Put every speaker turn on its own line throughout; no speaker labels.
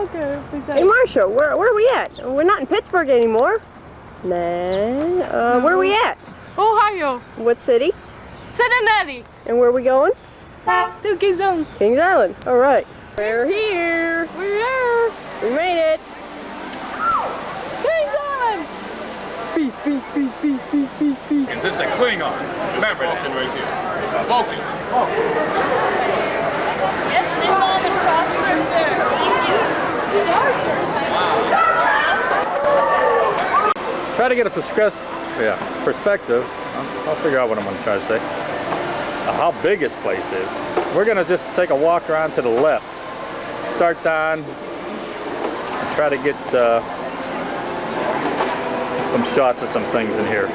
Okay.
Hey Marsha, where are we at? We're not in Pittsburgh anymore. Nah. Where are we at?
Ohio.
What city?
Cincinnati.
And where are we going?
To King's Island.
Kings Island. All right. We're here.
We're here.
We made it.
King's Island.
Peace, peace, peace, peace, peace, peace, peace.
And it's a Klingon. Remember that right here. Vulcan.
Yes, we saw the crossers.
Try to get a perspective. I'll figure out what I'm going to try to say. How big this place is. We're going to just take a walk around to the left. Start down. And try to get some shots of some things in here.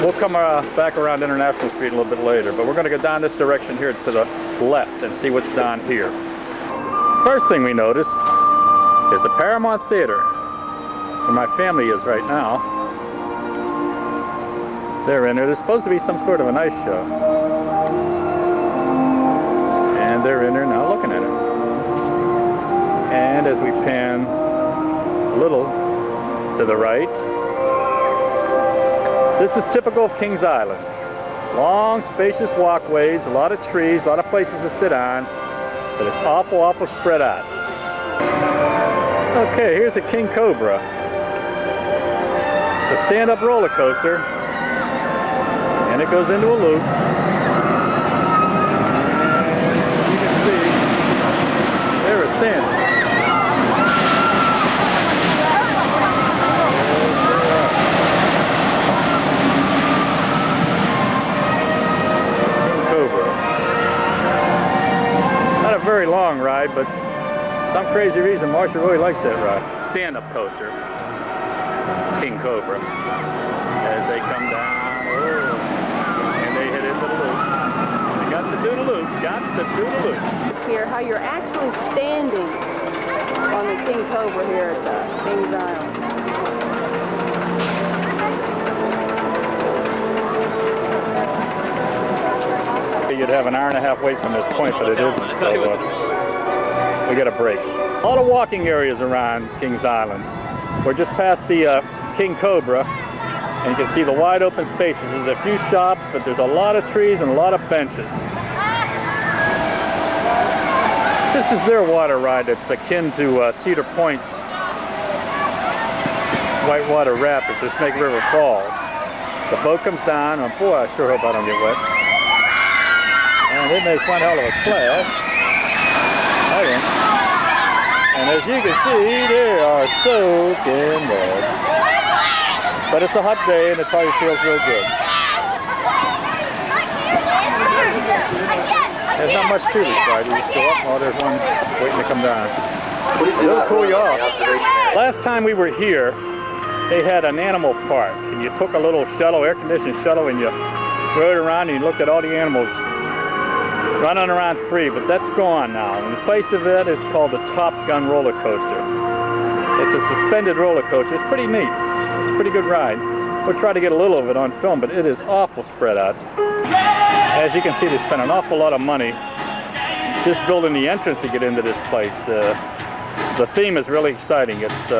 We'll come back around International Street a little bit later, but we're going to go down this direction here to the left and see what's down here. First thing we notice is the Paramount Theater, where my family is right now. They're in there. There's supposed to be some sort of an ice show. And they're in there now looking at it. And as we pan a little to the right, this is typical of Kings Island. Long, spacious walkways, a lot of trees, a lot of places to sit on, but it's awful spread out. Okay, here's a King Cobra. It's a stand-up roller coaster, and it goes into a loop. And you can see, there it stands. Very long ride, but some crazy reason Marsha really likes that ride. Stand-up coaster, King Cobra. As they come down, and they hit into the loop. They got to do the loop,
Here, how you're actually standing on the King Cobra here at Kings Island.
You'd have an hour and a half wait from this point, but it isn't, so we got a break. A lot of walking areas around Kings Island. We're just past the King Cobra, and you can see the wide open spaces. There's a few shops, but there's a lot of trees and a lot of benches. This is their water ride that's akin to Cedar Point's Whitewater Rapids, or Snake River Falls. The boat comes down, and boy, I sure hope I don't get wet. And it makes one hell of a splash. And as you can see, they are soaking wet. But it's a hot day and it probably feels real good. There's not much to this ride. You just go up. Oh, there's one waiting to come down. It'll cool you off. Last time we were here, they had an animal park. And you took a little shuttle, air-conditioned shuttle, and you rode around and you looked at all the animals running around free, but that's gone now. And the place of it is called the Top Gun roller coaster. It's a suspended roller coaster. It's pretty neat. It's a pretty good ride. We'll try to get a little of it on film, but it is awful spread out. As you can see, they spent an awful lot of money just building the entrance to get into this place. The theme is really exciting. It's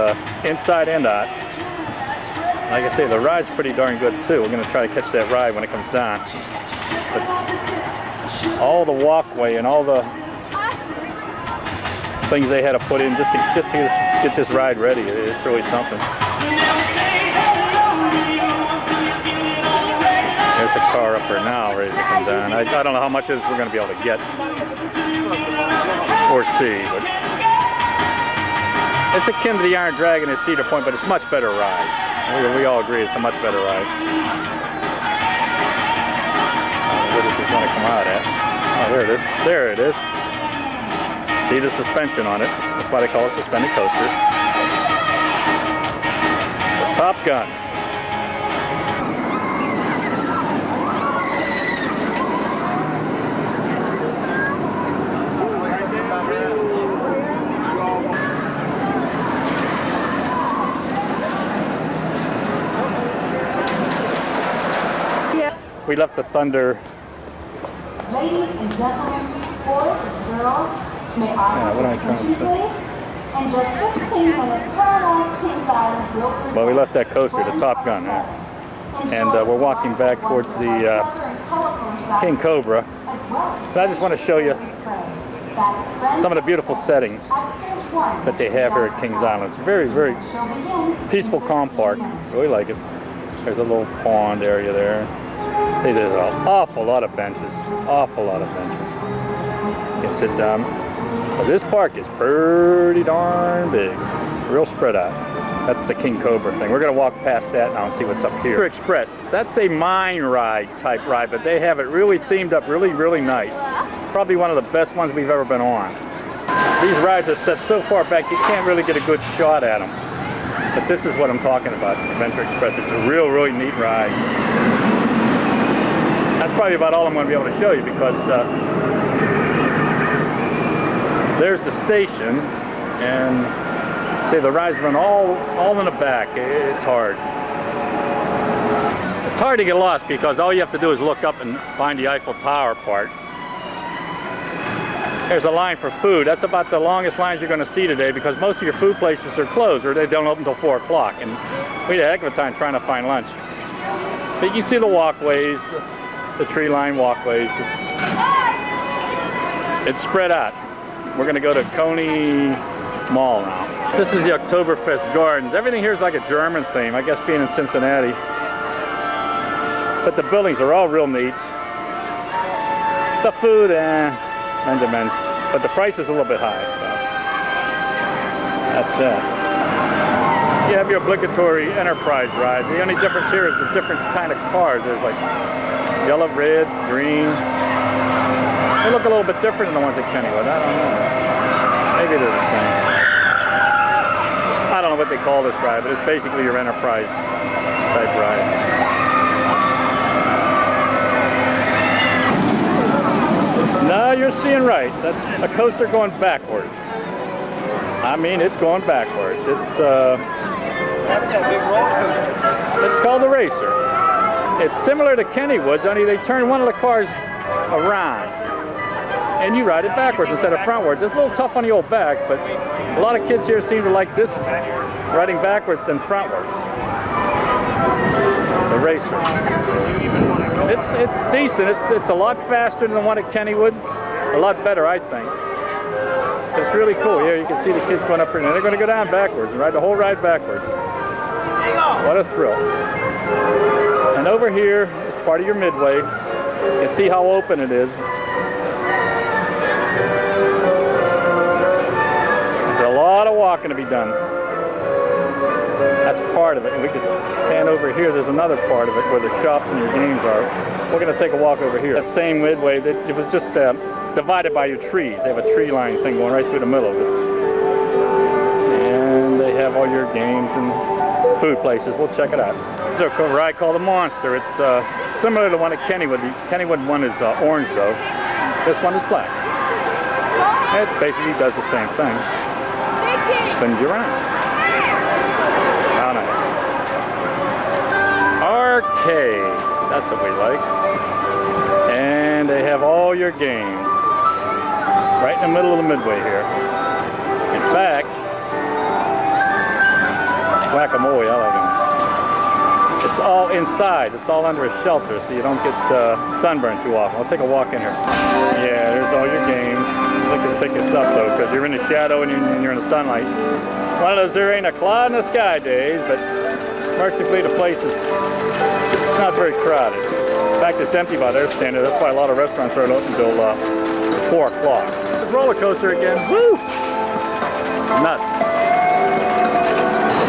inside and out. Like I say, the ride's pretty darn good too. We're going to try to catch that ride when it comes down. But all the walkway and all the things they had to put in just to get this ride ready, it's really something. There's a car up there now ready to come down. I don't know how much of this we're going to be able to get or see, but it's akin to the Iron Dragon at Cedar Point, but it's a much better ride. We all agree it's a much better ride. Where this is going to come out at. Oh, there it is. There it is. See the suspension on it. That's why they call it suspended coaster. The Top Gun. We left the Thunder.
Ladies and gentlemen, boys and girls, may I
What am I trying to say? Well, we left that coaster, the Top Gun, and we're walking back towards the King Cobra. But I just want to show you some of the beautiful settings that they have here at Kings Island. It's a very, very peaceful, calm park. Really like it. There's a little pond area there. See, there's an awful lot of benches. Awful lot of benches. You can sit down. But this park is pretty darn big. Real spread out. That's the King Cobra thing. We're going to walk past that now and see what's up here. Express. That's a mine ride type ride, but they have it really themed up really, really nice. Probably one of the best ones we've ever been on. These rides are set so far back you can't really get a good shot at them. But this is what I'm talking about, Adventure Express. It's a real, really neat ride. That's probably about all I'm going to be able to show you because there's the station, and see the rides run all in the back. It's hard. It's hard to get lost because all you have to do is look up and find the Eiffel Tower part. There's a line for food. That's about the longest lines you're going to see today because most of your food places are closed or they don't open until 4 o'clock. And we had a heck of a time trying to find lunch. But you can see the walkways, the tree-lined walkways. It's spread out. We're going to go to Coney Mall now. This is the Oktoberfest Gardens. Everything here is like a German theme, I guess being in Cincinnati. But the buildings are all real neat. The food, Benjamin, but the price is a little bit high, so that's it. You have your obligatory Enterprise ride. The only difference here is the different kind of cars. There's like yellow, red, green. They look a little bit different than the ones at Kennywood. I don't know. Maybe they're the same. I don't know what they call this ride, but it's basically your Enterprise type ride. No, you're seeing right. That's a coaster going backwards. I mean, it's going backwards. It's
That's a big roller coaster.
it's called the Racer. It's similar to Kennywood's, only they turn one of the cars around, and you ride it backwards instead of frontwards. It's a little tough on the old back, but a lot of kids here seem to like this riding backwards than frontwards. The Racer. It's decent. It's a lot faster than the one at Kennywood. A lot better, I think. It's really cool. Here you can see the kids going up here, and they're going to go down backwards and ride the whole ride backwards. What a thrill. And over here is part of your Midway. You can see how open it is. There's a lot of walking to be done. That's part of it. And we can pan over here. There's another part of it where the shops and your games are. We're going to take a walk over here. That same Midway, it was just divided by your trees. They have a tree line thing going right through the middle of it. And they have all your games and food places. We'll check it out. There's a ride called the Monster. It's similar to the one at Kennywood. The Kennywood one is orange though. This one is black. It basically does the same thing. Spins you around. How nice. Arcade. That's what we like. And they have all your games right in the middle of the Midway here. In fact, whack-a-mole, I like them. It's all inside. It's all under a shelter, so you don't get sunburned too often. I'll take a walk in here. Yeah, there's all your games. Look at pick this up though, because you're in the shadow and you're in the sunlight. One of those there ain't a cloud in the sky days, but mercifully the place is not very crowded. In fact, it's empty by their standard. That's why a lot of restaurants aren't open until 4 o'clock. The roller coaster again. Woo! Nuts.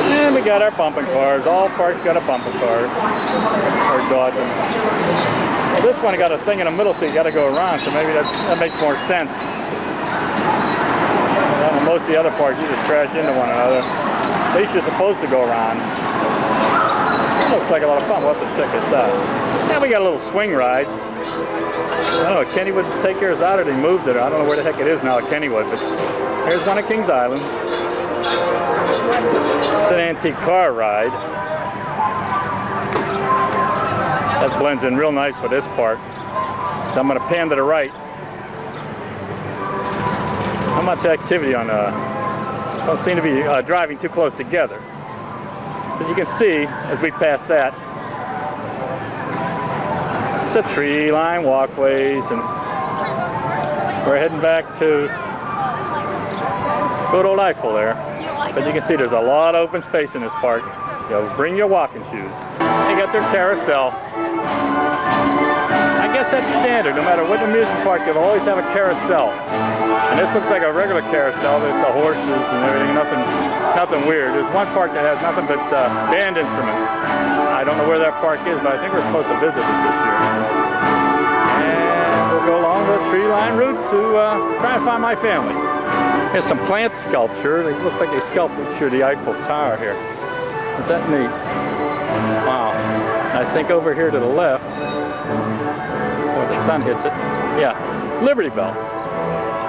And we got our bumping cars. All parks got a bumping car. Or dodging. Well, this one got a thing in the middle, so you got to go around. So maybe that makes more sense. Well, most of the other parks, you just crash into one another. At least you're supposed to go around. Looks like a lot of fun. We'll have to check this out. And we got a little swing ride. I don't know, Kennywood take care of that or they moved it. I don't know where the heck it is now at Kennywood, but here's one at Kings Island. It's an antique car ride. That blends in real nice with this part. So I'm going to pan to the right. Not much activity on Don't seem to be driving too close together. But you can see, as we pass that, the tree-lined walkways, and we're heading back to good old Eiffel there. But you can see there's a lot of open space in this park. You'll bring your walking shoes. They got their carousel. I guess that's standard. No matter what amusement park, you'll always have a carousel. And this looks like a regular carousel with the horses and everything. Nothing weird. There's one park that has nothing but band instruments. I don't know where that park is, but I think we're supposed to visit it this year. And we'll go along the tree-lined route to try and find my family. Here's some plant sculpture. It looks like they sculptured the Eiffel Tower here. Isn't that neat? Wow. I think over here to the left, where the sun hits it, yeah, Liberty Bell.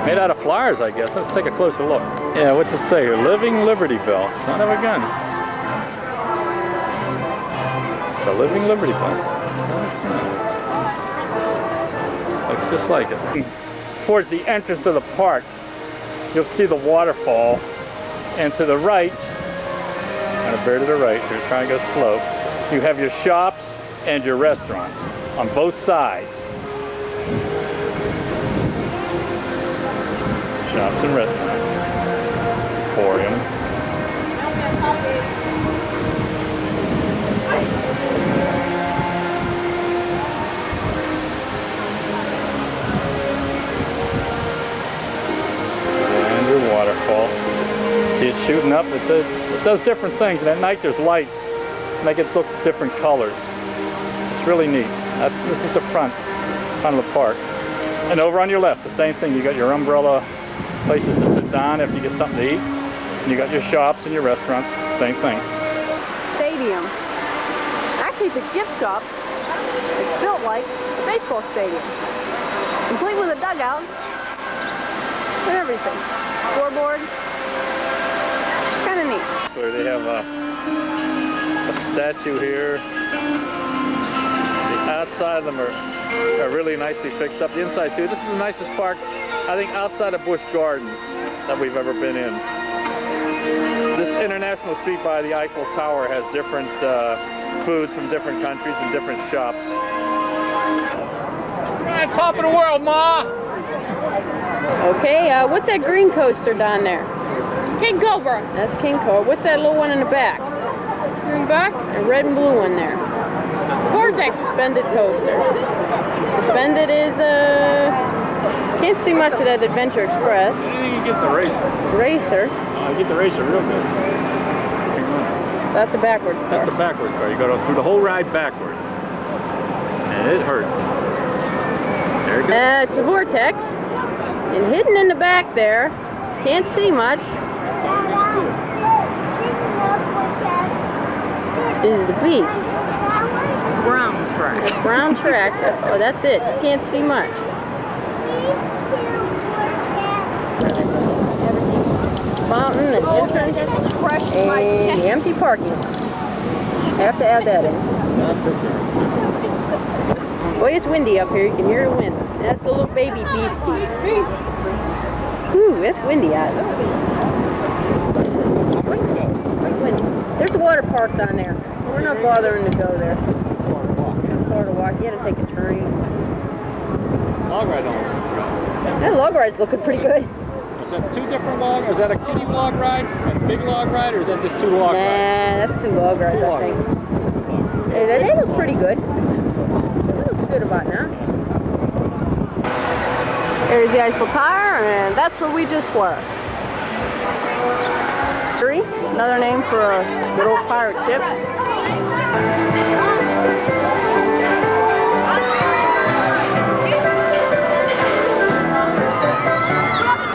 Made out of flowers, I guess. Let's take a closer look. Yeah, what's it say here? Living Liberty Bell. Son of a gun. It's a living Liberty Bell. Looks just like it. Towards the entrance of the park, you'll see the waterfall, and to the right, kind of bear to the right, you're trying to go slow, you have your shops and your restaurants on both sides. Shops and restaurants. Emporium. Waterfall. See it shooting up. It does different things, and at night there's lights make it look different colors. It's really neat. This is the front of the park. And over on your left, the same thing. You got your umbrella places to sit down after you get something to eat. And you got your shops and your restaurants. Same thing.
Stadium. Actually, it's a gift shop. It's built like a baseball stadium, complete with a dugout and everything. Scoreboard. Kind of neat.
Where they have a statue here. The outside of them are really nicely fixed up. The inside too. This is the nicest park, I think, outside of Busch Gardens that we've ever been in. This international street by the Eiffel Tower has different foods from different countries and different shops. Right, top of the world, Ma!
Okay, what's that green coaster down there?
King Cobra.
That's King Cobra. What's that little one in the back?
In the back?
A red and blue one there.
Vortex.
Suspended coaster. Suspended is, can't see much of that Adventure Express.
You get the racer.
Racer.
You get the racer real good.
So that's a backwards car.
That's the backwards car. You go through the whole ride backwards. And it hurts. There it goes.
It's a Vortex. And hidden in the back there, can't see much, is the Beast.
Brown track.
Brown track, that's it. You can't see much. Fountain and entrance and the empty parking lot. I have to add that in. Boy, it's windy up here. You can hear the wind. That's the little baby Beastie. Ooh, it's windy out. Quite windy. There's a water park down there. We're not bothering to go there. Too far to walk. You had to take a turn.
Log ride on.
That log ride's looking pretty good.
Is that two different log? Or is that a kiddie log ride, a big log ride, or is that just two log rides?
Nah, that's two log rides, I think. Hey, they look pretty good. That looks good about now. There's the Eiffel Tower, and that's where we just were. Another name for a good old pirate ship.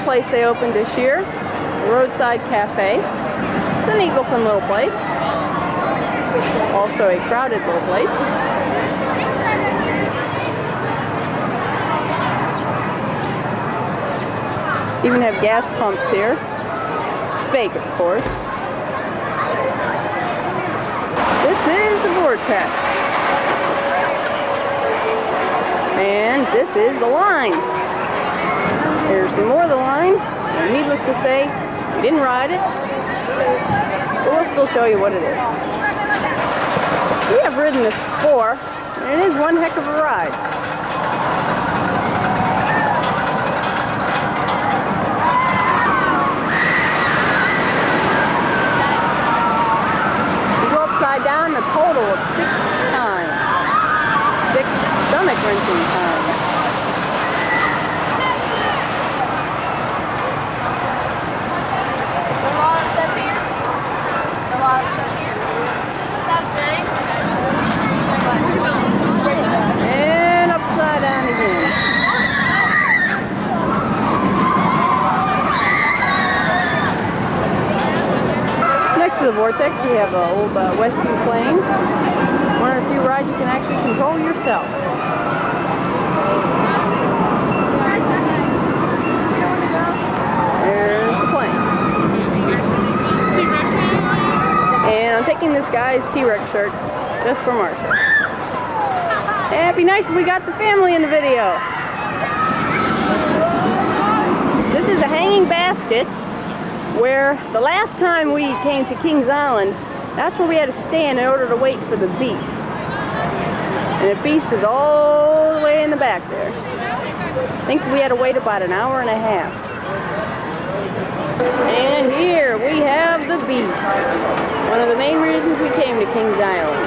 Place they opened this year, the Roadside Cafe. It's a neat looking little place. Also a crowded little place. Even have gas pumps here. Fake, of course. This is the Vortex. And this is the line. There's some more of the line. And needless to say, We didn't ride it, but we'll still show you what it is. We have ridden this before, and it is one heck of a ride. You go upside down a total of 6 times. 6 stomach-wrenching times. And upside down again. Next to the Vortex, we have old Westview planes. One of the few rides you can actually control yourself. There's the plane. And I'm taking this guy's T-Rex shirt just for Marsha. And it'd be nice if we got the family in the video. This is the hanging basket where the last time we came to Kings Island, that's where we had to stand in order to wait for the beast. And the beast is all the way in the back there. I think we had to wait about an hour and a half. And here we have the beast. One of the main reasons we came to Kings Island.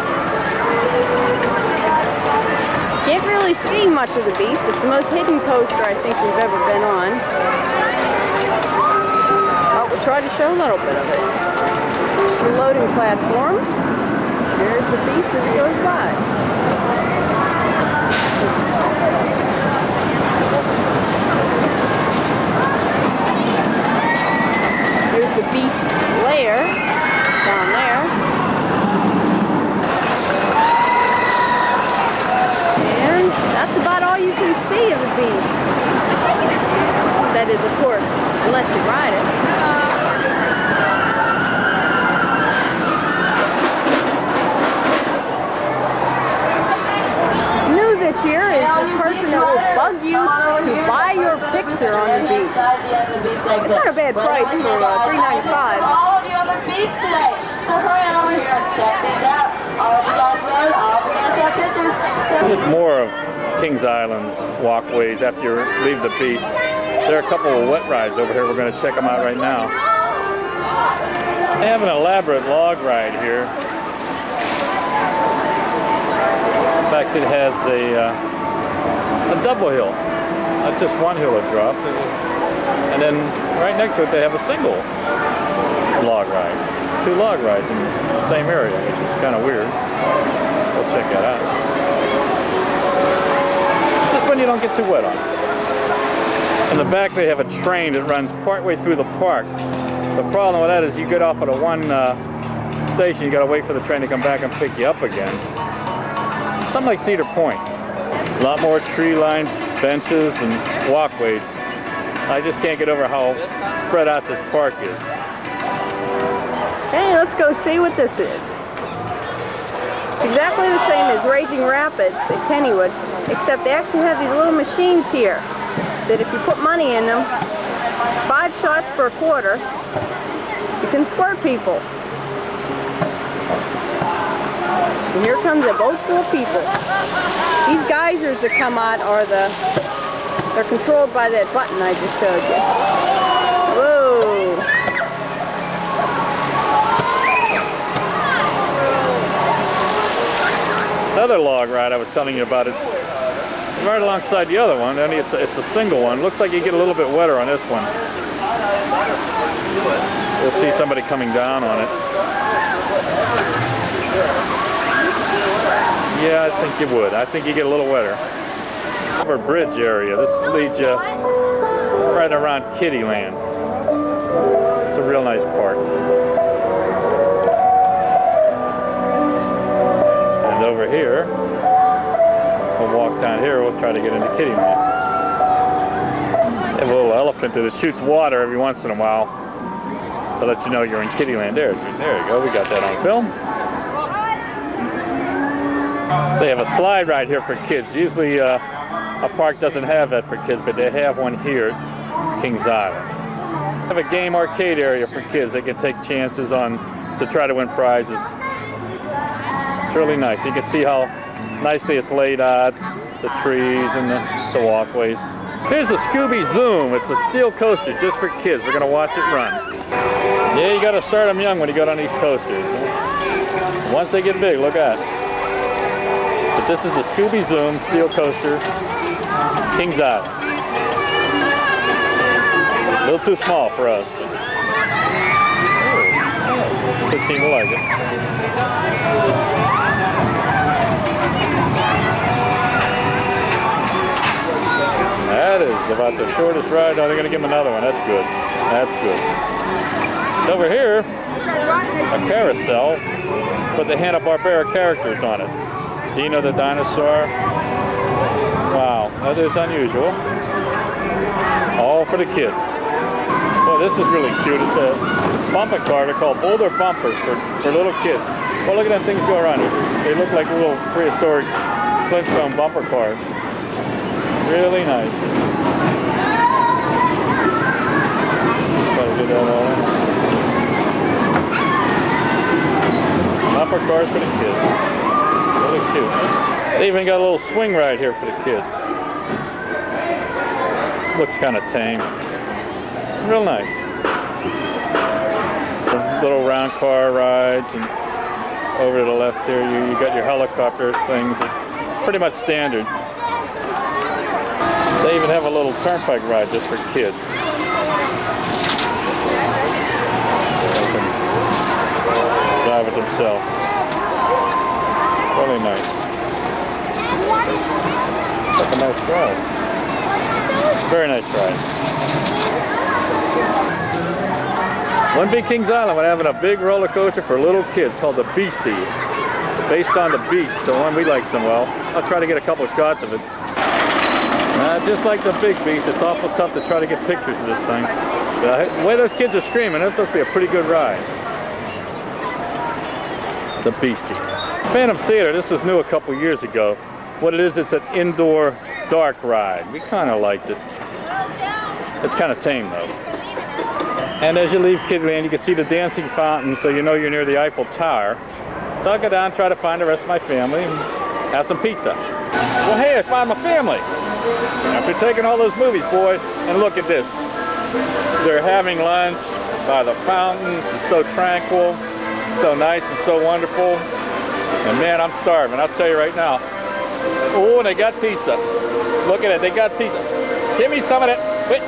Can't really see much of the beast. It's the most hidden coaster I think we've ever been on. But we'll try to show a little bit of it. The loading platform. There's the beast as it goes by. Here's the beast's lair down there. And that's about all you can see of the beast. That is, of course, unless you ride it. New this year is this person that will bug you to buy your picture on the beast. It's not a bad price for $3.95.
All of you on the beast today. So hurry on over here and check these out. All of you guys rode, all of you guys have pictures.
Just more of Kings Island's walkways after you leave the beast. There are a couple of wet rides over here. We're going to check them out right now. They have an elaborate log ride here. In fact, it has a double hill. Not just one hill it dropped. And then right next to it they have a single log ride. 2 log rides in the same area, which is kind of weird. We'll check that out. Just when you don't get too wet on it. In the back they have a train that runs partway through the park. The problem with that is you get off at a one station, you got to wait for the train to come back and pick you up again. Something like Cedar Point. A lot more tree-lined benches and walkways. I just can't get over how spread out this park is.
Hey, let's go see what this is. Exactly the same as Raging Rapids at Kennywood, except they actually have these little machines here that if you put money in them, 5 shots for a quarter, you can squirt people. And here comes a boat full of people. These geysers that come out are they're controlled by that button I just showed you. Whoa!
Another log ride I was telling you about is right alongside the other one. Only it's a single one. Looks like you get a little bit wetter on this one. We'll see somebody coming down on it. Yeah, I think you would. I think you get a little wetter. Over bridge area. This leads you right around Kiddieland. It's a real nice park. And over here, we'll walk down here. We'll try to get into Kiddieland. They have a little elephant that shoots water every once in a while to let you know you're in Kiddieland. There you go. We got that on film. They have a slide ride here for kids. Usually a park doesn't have that for kids, but they have one here at Kings Island. Have a game arcade area for kids. They can take chances on to try to win prizes. It's really nice. You can see how nicely it's laid out, the trees and the walkways. Here's a Scoobie Zoom. It's a steel coaster just for kids. We're gonna watch it run. Yeah, you gotta start them young when you go on these coasters. Once they get big, look out. But this is a Scoobie Zoom steel coaster, King's Island. A little too small for us, but kids seem to like it. That is about the shortest ride. Oh, they're going to give him another one. That's good. That's good. Over here, a carousel with the Hanna Barbara characters on it. Dino the dinosaur. Wow, that is unusual. All for the kids. Well, this is really cute. It's a bumper car. They're called boulder bumpers for little kids. Well, look at them things go around. They look like little prehistoric Flintstone bumper cars. Really nice. Probably get that all in. Bumper cars for the kids. Really cute. They even got a little swing ride here for the kids. Looks kind of tame. Real nice. Little round car rides, and over to the left here you got your helicopter things. It's pretty much standard. They even have a little turnpike ride just for kids. They can drive it themselves. Really nice. That's a nice ride. Very nice ride. One Big Kings Island, we're having a big roller coaster for little kids called the Beastie. Based on the Beast, the one we like so well. I'll try to get a couple of shots of it. Just like the big Beast, it's awful tough to try to get pictures of this thing. The way those kids are screaming, it's supposed to be a pretty good ride. The Beastie. Phantom Theater, this was new a couple years ago. What it is, it's an indoor dark ride. We kind of liked it. It's kind of tame though. And as you leave Kiddieland, you can see the dancing fountain, so you know you're near the Eiffel Tower. So I'll go down and try to find the rest of my family and have some pizza. Well, hey, I found my family. After taking all those movies, boy, and look at this. They're having lunch by the fountains. It's so tranquil, so nice and so wonderful. And man, I'm starving, I'll tell you right now. Oh, and they got pizza. Look at it, they got pizza. Give me some of that. Wait,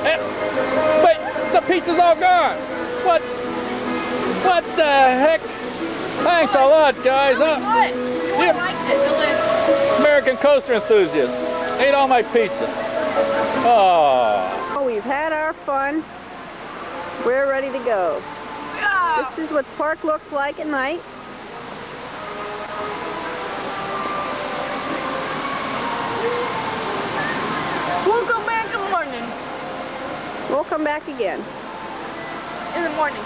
wait, the pizza's all gone. What the heck? Thanks a lot, guys.
Good. I liked it. Delicious.
American coaster enthusiasts. Ate all my pizza. Oh.
We've had our fun. We're ready to go.
Yeah.
This is what the park looks like at night.
We'll go back in the morning.
We'll come back again.
In the morning.